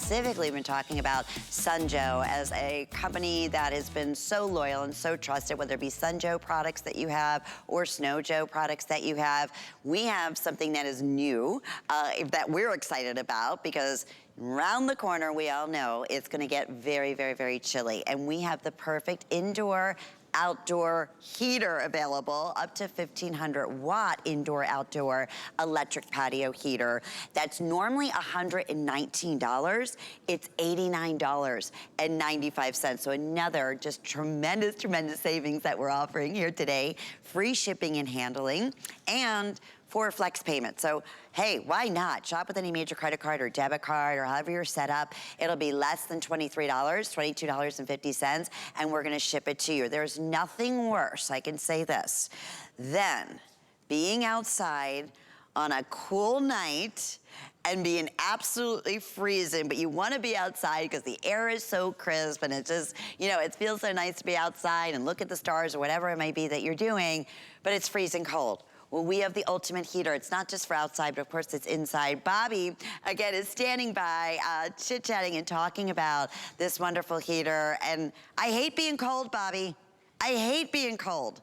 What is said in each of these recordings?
Specifically been talking about Sunjoe as a company that has been so loyal and so trusted, whether it be Sunjoe products that you have or Snowjoe products that you have. We have something that is new that we're excited about because around the corner, we all know it's gonna get very, very, very chilly. And we have the perfect indoor outdoor heater available, up to 1,500 watt indoor outdoor electric patio heater. That's normally $119. It's $89.95. So another just tremendous, tremendous savings that we're offering here today. Free shipping and handling, and for flex payment. So, hey, why not? Shop with any major credit card or debit card or however you're set up. It'll be less than $23, $22.50, and we're gonna ship it to you. There's nothing worse, I can say this, than being outside on a cool night and being absolutely freezing, but you wanna be outside because the air is so crisp and it just, you know, it feels so nice to be outside and look at the stars or whatever it might be that you're doing, but it's freezing cold. Well, we have the ultimate heater. It's not just for outside, but of course it's inside. Bobby, again, is standing by, chit-chatting and talking about this wonderful heater. And I hate being cold, Bobby. I hate being cold.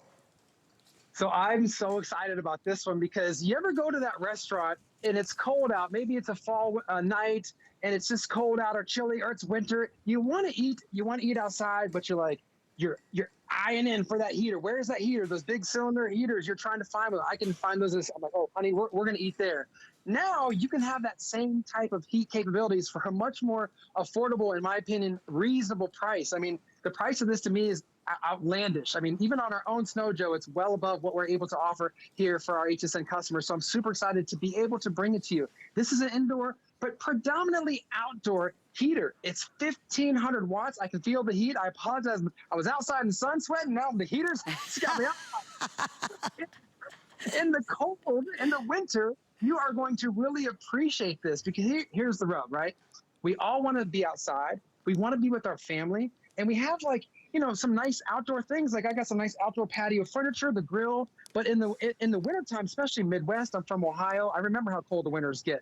So I'm so excited about this one because you ever go to that restaurant and it's cold out, maybe it's a fall night and it's just cold out or chilly or it's winter. You want to eat outside, but you're like, you're eyeing in for that heater. Where's that heater? Those big cylinder heaters you're trying to find. Well, I can find those. I'm like, oh, honey, we're going to eat there. Now you can have that same type of heat capabilities for a much more affordable, in my opinion, reasonable price. I mean, the price of this to me is outlandish. I mean, even on our own Snowjoe, it's well above what we're able to offer here for our HSN customers. So I'm super excited to be able to bring it to you. This is an indoor, but predominantly outdoor heater. It's 1,500 watts. I can feel the heat. I apologize. I was outside in the sun sweating. Now the heater's got me outside. In the cold, in the winter, you are going to really appreciate this because here's the rub, right? We all want to be outside. We want to be with our family. And we have, like, you know, some nice outdoor things. Like I got some nice outdoor patio furniture, the grill. But in the wintertime, especially Midwest, I'm from Ohio. I remember how cold the winters get.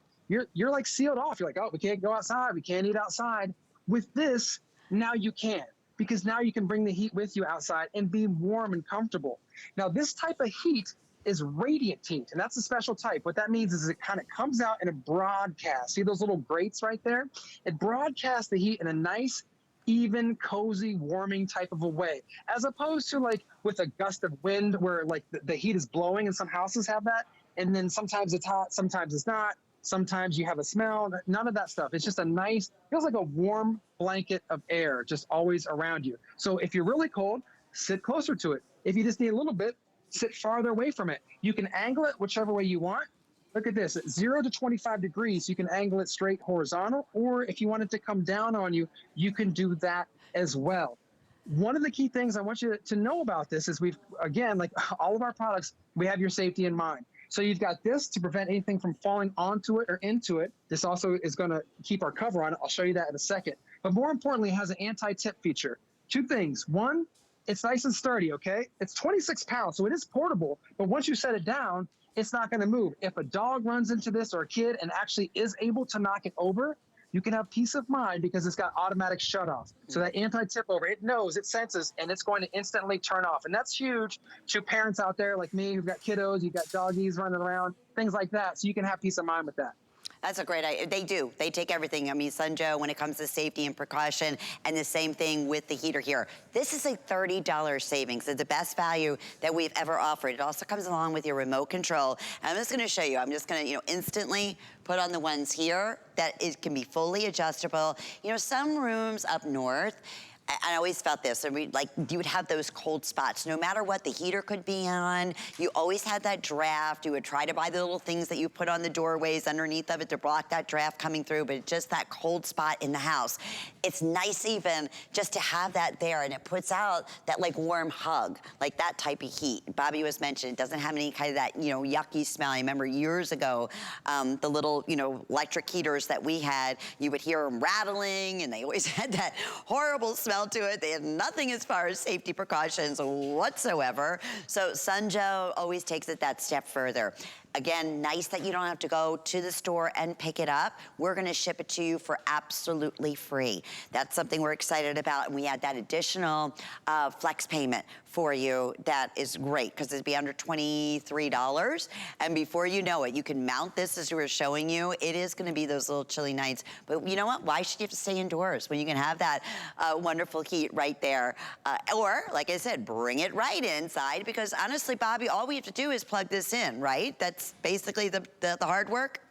You're like sealed off. You're like, oh, we can't go outside. We can't eat outside. With this, now you can, because now you can bring the heat with you outside and be warm and comfortable. Now, this type of heat is radiant heat, and that's a special type. What that means is it kind of comes out in a broadcast. See those little grates right there? It broadcasts the heat in a nice, even, cozy, warming type of a way, as opposed to like with a gust of wind where like the heat is blowing, and some houses have that, and then sometimes it's hot, sometimes it's not. Sometimes you have a smell, none of that stuff. It's just a nice, feels like a warm blanket of air just always around you. So if you're really cold, sit closer to it. If you just need a little bit, sit farther away from it. You can angle it whichever way you want. Look at this, at 0 to 25 degrees, you can angle it straight horizontal, or if you want it to come down on you, you can do that as well. One of the key things I want you to know about this is again, like all of our products, we have your safety in mind. So you've got this to prevent anything from falling onto it or into it. This also is going to keep our cover on it. I'll show you that in a second. But more importantly, it has an anti-tip feature. Two things. One, it's nice and sturdy, okay? It's 26 pounds, so it is portable. But once you set it down, it's not going to move. If a dog runs into this or a kid and actually is able to knock it over, you can have peace of mind because it's got automatic shutoff. So that anti-tip over, it knows, it senses, and it's going to instantly turn off. And that's huge to parents out there like me who've got kiddos, you've got doggies running around, things like that. So you can have peace of mind with that. That's a great idea. They do. They take everything. I mean, Sunjoe, when it comes to safety and precaution, and the same thing with the heater here. This is a $30 savings. It's the best value that we've ever offered. It also comes along with your remote control. And I'm just going to show you. I'm just going to, instantly put on the ones here that it can be fully adjustable. Some rooms up north, I always felt this, you would have those cold spots. No matter what, the heater could be on. You always had that draft. You would try to buy the little things that you put on the doorways underneath of it to block that draft coming through, but it's just that cold spot in the house. It's nice even just to have that there, and it puts out that warm hug, like that type of heat. Bobby was mentioning, it doesn't have any kind of that, yucky smell. I remember years ago, the little, electric heaters that we had, you would hear them rattling, and they always had that horrible smell to it. They have nothing as far as safety precautions whatsoever. So Sunjoe always takes it that step further. Again, nice that you don't have to go to the store and pick it up. We're gonna ship it to you for absolutely free. That's something we're excited about, and we add that additional flex payment for you. That is great, because it'd be under $23. And before you know it, you can mount this as we were showing you. It is gonna be those little chilly nights, but you know what? Why should you have to stay indoors when you can have that wonderful heat right there? Or, like I said, bring it right inside, because honestly, Bobby, all we have to do is plug this in, right? That's basically the hard work.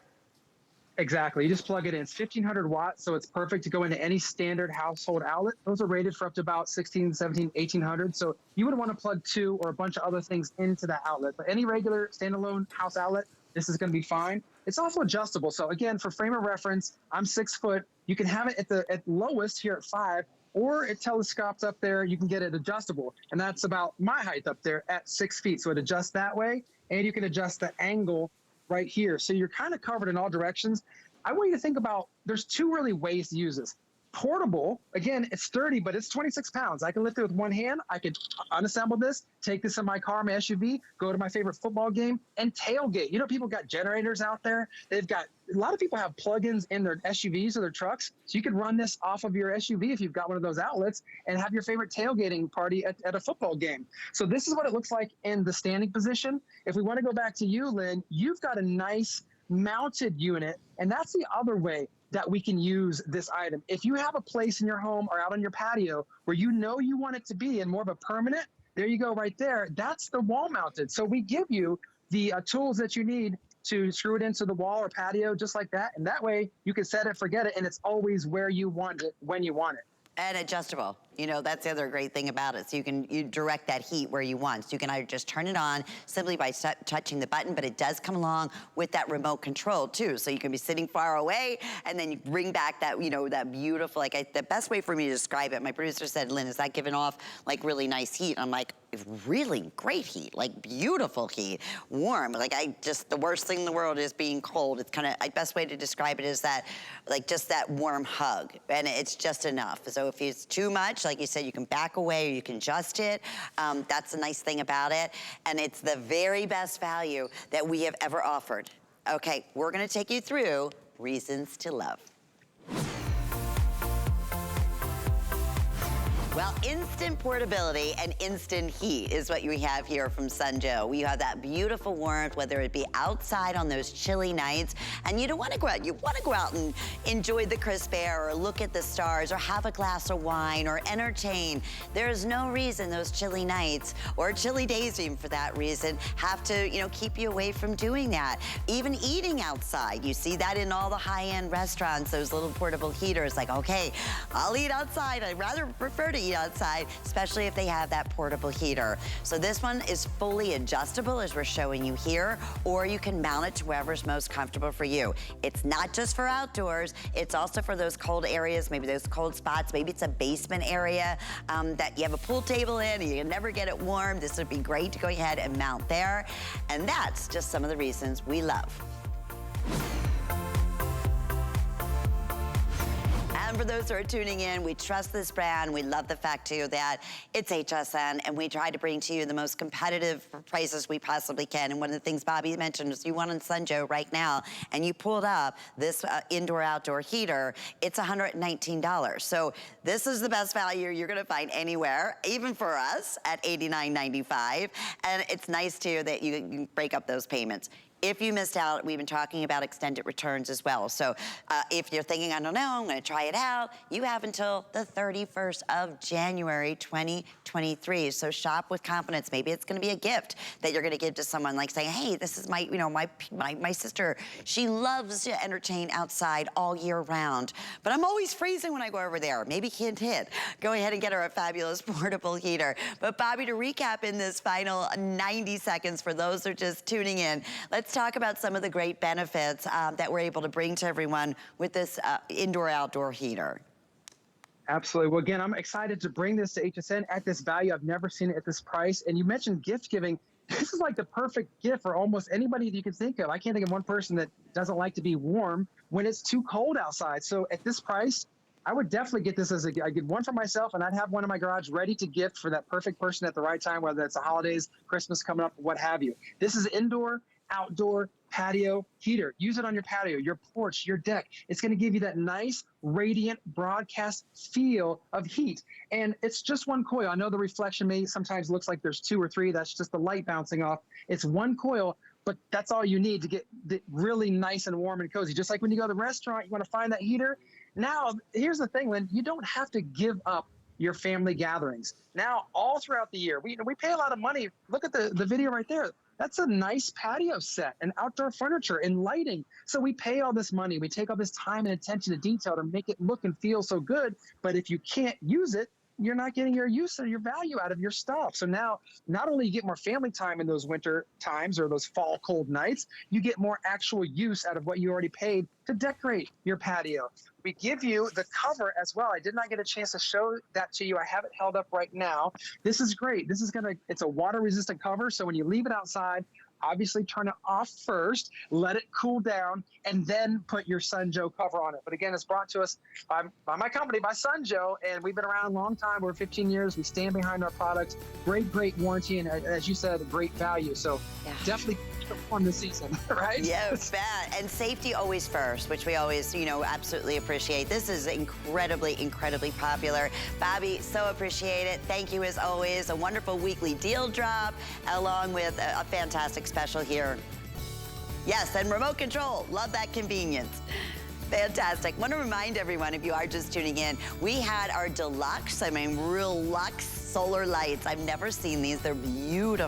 Exactly. You just plug it in. It's 1500 watts, so it's perfect to go into any standard household outlet. Those are rated for up to about 16, 17, 1800. So you would want to plug 2 or a bunch of other things into that outlet. But any regular standalone house outlet, this is going to be fine. It's also adjustable. So again, for frame of reference, I'm 6 foot. You can have it at lowest here at 5, or it telescopes up there. You can get it adjustable. And that's about my height up there at 6 feet. So it adjusts that way, and you can adjust the angle right here. So you're kind of covered in all directions. I want you to think about, there's 2 really ways to use this. Portable, again, it's sturdy, but it's 26 pounds. I can lift it with one hand. I could unassemble this, take this in my car, my SUV, go to my favorite football game, and tailgate. You know, people got generators out there. A lot of people have plugins in their SUVs or their trucks. So you could run this off of your SUV if you've got one of those outlets and have your favorite tailgating party at a football game. So this is what it looks like in the standing position. If we want to go back to you, Lynn, you've got a nice mounted unit, and that's the other way that we can use this item. If you have a place in your home or out on your patio where you know you want it to be in more of a permanent, there you go right there. That's the wall mounted. So we give you the tools that you need to screw it into the wall or patio just like that. And that way you can set it, forget it, and it's always where you want it, when you want it. And adjustable. You know, that's the other great thing about it. So you direct that heat where you want. So you can either just turn it on simply by touching the button, but it does come along with that remote control too. So you can be sitting far away, and then you bring back that, you know, that beautiful, the best way for me to describe it, my producer said, Lynn, is that giving off like really nice heat? I'm like, really great heat, like beautiful heat, warm. The worst thing in the world is being cold. It's kind of, best way to describe it is that, like just that warm hug, and it's just enough. So if it's too much, like you said, you can back away or you can adjust it. That's the nice thing about it. And it's the very best value that we have ever offered. Okay, we're gonna take you through reasons to love. Well, instant portability and instant heat is what we have here from Sunjoe. We have that beautiful warmth, whether it be outside on those chilly nights, and you don't want to go out. You want to go out and enjoy the crisp air, or look at the stars, or have a glass of wine, or entertain. There is no reason those chilly nights, or chilly days even for that reason, have to, you know, keep you away from doing that. Even eating outside, you see that in all the high-end restaurants, those little portable heaters, like, okay, I'll eat outside. I'd rather prefer to eat outside, especially if they have that portable heater. So this one is fully adjustable, as we're showing you here, or you can mount it to wherever's most comfortable for you. It's not just for outdoors, it's also for those cold areas, maybe those cold spots, maybe it's a basement area that you have a pool table in and you can never get it warm. This would be great to go ahead and mount there. And that's just some of the reasons we love. And for those who are tuning in, we trust this brand. We love the fact, too, that it's HSN, and we try to bring to you the most competitive prices we possibly can. And one of the things Bobby mentioned is you went on Sunjoe right now, and you pulled up this indoor-outdoor heater. It's $119. So this is the best value you're going to find anywhere, even for us, at $89.95. And it's nice, too, that you can break up those payments. If you missed out, we've been talking about extended returns as well. So if you're thinking, I don't know, I'm gonna try it out, you have until the 31st of January, 2023. So shop with confidence. Maybe it's gonna be a gift that you're gonna give to someone, like saying, hey, this is my, you know, my sister, she loves to entertain outside all year round, but I'm always freezing when I go over there. Maybe hint, hint. Go ahead and get her a fabulous portable heater. But Bobby, to recap in this final 90 seconds for those who are just tuning in, let's talk about some of the great benefits that we're able to bring to everyone with this indoor-outdoor heater. Absolutely. Well, again, I'm excited to bring this to HSN at this value. I've never seen it at this price. And you mentioned gift giving. This is like the perfect gift for almost anybody that you can think of. I can't think of one person that doesn't like to be warm when it's too cold outside. So at this price, I would definitely get this I get one for myself, and I'd have one in my garage ready to gift for that perfect person at the right time, whether it's the holidays, Christmas coming up, what have you. This is indoor. outdoor patio heater. Use it on your patio, your porch, your deck. It's going to give you that nice, radiant broadcast feel of heat. And it's just one coil. I know the reflection may sometimes looks like there's 2 or 3. That's just the light bouncing off. It's one coil, but that's all you need to get really nice and warm and cozy. Just like when you go to the restaurant, you want to find that heater. Now, here's the thing, Lynn, you don't have to give up your family gatherings. Now, all throughout the year, we pay a lot of money. Look at the video right there. That's a nice patio set and outdoor furniture and lighting. So we pay all this money. We take all this time and attention to detail to make it look and feel so good. But if you can't use it, you're not getting your use or your value out of your stuff. So now, not only you get more family time in those winter times or those fall cold nights, you get more actual use out of what you already paid to decorate your patio. We give you the cover as well. I did not get a chance to show that to you. I have it held up right now. This is great. It's a water resistant cover. So when you leave it outside, obviously turn it off first, let it cool down, and then put your Sunjoe cover on it. But again, it's brought to us by my company, by Sunjoe, and we've been around a long time. We're 15 years. We stand behind our products. Great warranty, and as you said, great value. So definitely perform this season, right? Yeah, bet. And safety always first, which we always, absolutely appreciate. This is incredibly popular. Bobby, so appreciate it. Thank you as always. A wonderful weekly deal drop, along with a fantastic special here. Yes, and remote control. Love that convenience. Fantastic. Want to remind everyone, if you are just tuning in, we had our deluxe, real luxe solar lights. I've never seen these. They're beautiful.